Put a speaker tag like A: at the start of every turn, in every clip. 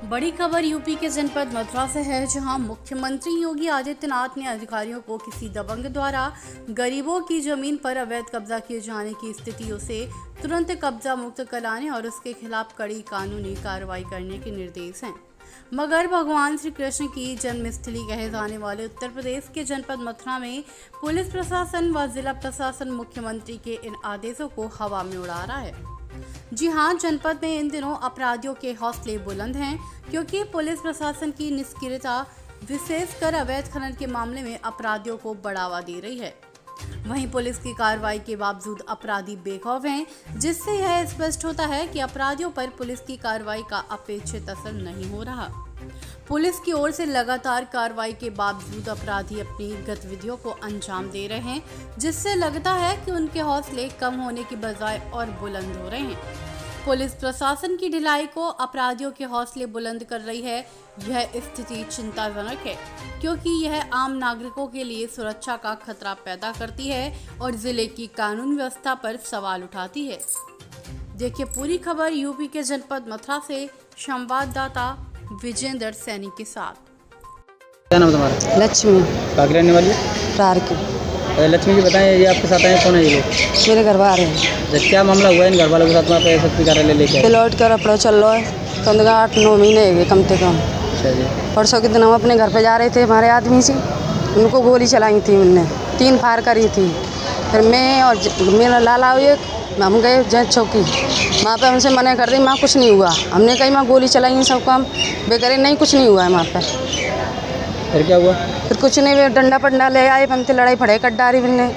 A: बड़ी खबर यूपी के जनपद मथुरा से है, जहां मुख्यमंत्री योगी आदित्यनाथ ने अधिकारियों को किसी दबंग द्वारा गरीबों की जमीन पर अवैध कब्जा किए जाने की स्थितियों से तुरंत कब्जा मुक्त कराने और उसके खिलाफ कड़ी कानूनी कार्रवाई करने के निर्देश हैं। मगर भगवान श्री कृष्ण की जन्मस्थली कहे जाने वाले उत्तर प्रदेश के जनपद मथुरा में पुलिस प्रशासन व जिला प्रशासन मुख्यमंत्री के इन आदेशों को हवा में उड़ा रहा है। जी हां, जनपद में इन दिनों अपराधियों के हौसले बुलंद हैं, क्योंकि पुलिस प्रशासन की निष्क्रियता विशेषकर अवैध खनन के मामले में अपराधियों को बढ़ावा दे रही है। वहीं पुलिस की कार्रवाई के बावजूद अपराधी बेखौफ हैं, जिससे यह स्पष्ट होता है कि अपराधियों पर पुलिस की कार्रवाई का अपेक्षित असर नहीं हो रहा। पुलिस की ओर से लगातार कार्रवाई के बावजूद अपराधी अपनी गतिविधियों को अंजाम दे रहे हैं, जिससे लगता है कि उनके हौसले कम होने की बजाय और बुलंद हो रहे हैं। पुलिस प्रशासन की ढिलाई को अपराधियों के हौसले बुलंद कर रही है। यह स्थिति चिंताजनक है, क्योंकि यह आम नागरिकों के लिए सुरक्षा का खतरा पैदा करती है और जिले की कानून व्यवस्था पर सवाल उठाती है। देखिए पूरी खबर यूपी के जनपद मथुरा से संवाददाता विजेंद्र सैनी के साथ।
B: क्या नाम है तुम्हारा?
C: लक्ष्मी।
B: कहाँ की रहने वाली?
C: प्रार की।
B: लक्ष्मी जी बताएं, ये आपके साथ आए कौन है ये लोग?
C: मेरे घर बार है।
B: क्या मामला हुआ है इन घर वालों के साथ? वहाँ पे एसएसपी कार्यालय लेके आए।
C: लौट कर अपना चल रहा है, कम से कम 8-9 महीने हो गए कम से कम।
B: अच्छा जी।
C: परसों के दिन हम अपने घर पे जा रहे थे, हमारे आदमी से उनको गोली चलाई थी, उनने 3 फायर करी थी। फिर मैं और मेरा लाला एक हम गए जज चौकी, वहाँ पे हमसे मना कर दी, माँ कुछ नहीं हुआ। हमने कही माँ गोली चलाई है सबको, हम बेकरे नहीं कुछ नहीं हुआ है वहाँ पर।
B: फिर क्या हुआ?
C: फिर कुछ नहीं, डंडा पंडा ले आए, बनते लड़ाई फड़े कड्डारी बनने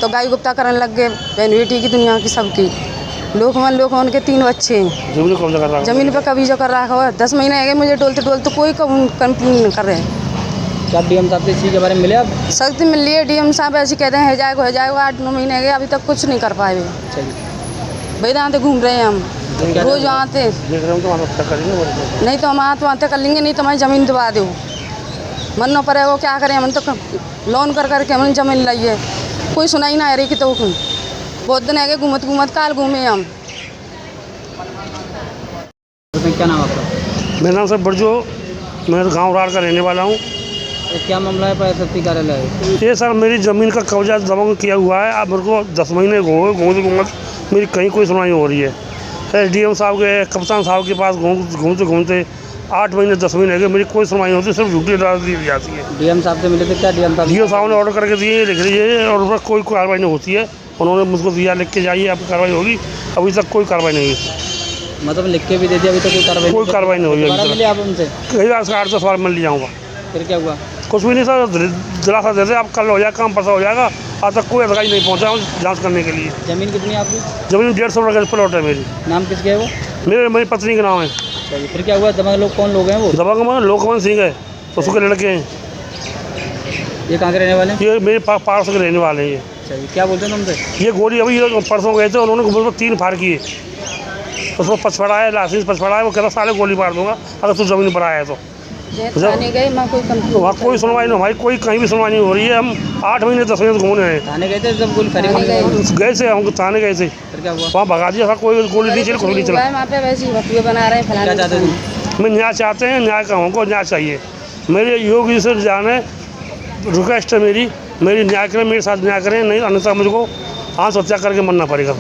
C: तो गाय गुप्ता करने लग गए। बहन बेटी की दुनिया की सबकी लोकमन के 3 बच्चे हैं। जमीन पर कब्जा कर रखा हुआ 10 महीने गए मुझे डोलते कोई कंप्लेन नहीं कर रहे हैं।
B: क्या डीएम साहब से इसी के बारे में मिले आप?
C: सख्त मिल लिए, डीएम साहब ऐसे कहते हैं हो जाएगा 8-9 महीने गए, अभी तक कुछ नहीं कर पाए।
B: अच्छा जी।
C: बैदांत घूम रहे हैं हम रोज आते नहीं तो हम आते कर लेंगे, नहीं तो हमारी ज़मीन दबा दो। मनो पर वो क्या करें, हम तो लोन कर करके हमने ज़मीन लाई है, कोई सुनाई ना रही कि तो बहुत दिन है घूमत काल घूमे हम।
B: क्या नाम आपका?
D: मेरा नाम सर बरजो, मैं गांव रार का रहने वाला हूँ।
B: तो क्या मामला है पर एसएसपी कार्यालय?
D: ये सर मेरी ज़मीन का कब्जा दबंग किया हुआ है। अब मेरे को 10 महीने घूमत मेरी कहीं कोई सुनवाई हो रही है। एसडीएम साहब के, कप्तान साहब के पास घूमते 8 महीने 10 महीने गए, मेरी कोई सुनवाई नहीं होती, सिर्फ झूठी डाल दी जाती है।
B: डीएम साहब से मिले थे क्या? डीएम
D: साहब ने ऑर्डर करके दिए, लिख लीजिए, और उस पर कोई कार्रवाई नहीं होती है। उन्होंने मुझको दिया, लिख के जाइए आपकी कार्रवाई होगी, अभी तक कोई कार्रवाई नहीं हुई।
B: मतलब लिख के भी दे दिया, अभी तक कोई कार्रवाई नहीं हुई।
D: मिले आप उनसे? कई बार 8-10 बार मिल जाऊँगा।
B: फिर क्या हुआ? कुछ
D: भी नहीं सर, दिलासा देते आप कल हो जाएगा, काम परसा हो जाएगा। आज तक कोई अधिकारी नहीं पहुंचा जांच करने के लिए।
B: जमीन कितनी है आपकी?
D: जमीन 150 प्लॉट है मेरी।
B: नाम किसके है वो?
D: मेरी पत्नी का नाम है।
B: फिर क्या हुआ? दबंग लोग कौन लोग हैं वो?
D: दबंग में लोकमन सिंह है, उसके लड़के हैं।
B: ये कहाँ के रहने वाले हैं?
D: ये मेरे पास के रहने वाले हैं ये।
B: अच्छा जी। क्या बोलते हैं तुमसे?
D: ये गोली अभी परसों गए थे, उन्होंने 3 फायर किए, उसको पछवाड़ा लाइसेंस पछवाड़ा है। वो कहता साले गोली मार दूंगा अगर तू जमीन पर आया तो। वहाँ कोई सुनवाई नहीं, हमारी कोई कहीं भी सुनवाई नहीं हो रही है। हम 8 महीने 10 महीने घूमने हैं।
B: थाने गए थे जब गोली खरी
D: गए थे, हम थाने गए थे।
B: फिर क्या हुआ?
D: वहाँ भगा दिया, कोई गोली नहीं चली, कुछ नहीं चला।
C: क्या
B: चाहते हैं?
D: मैं न्याय चाहते हैं, न्याय का हमको न्याय चाहिए। मेरे योगी से जाने रिक्वेस्ट है मेरी न्याय करें, मेरे साथ न्याय करें, नहीं अन्यथा मुझको आत्महत्या करके मरना पड़ेगा।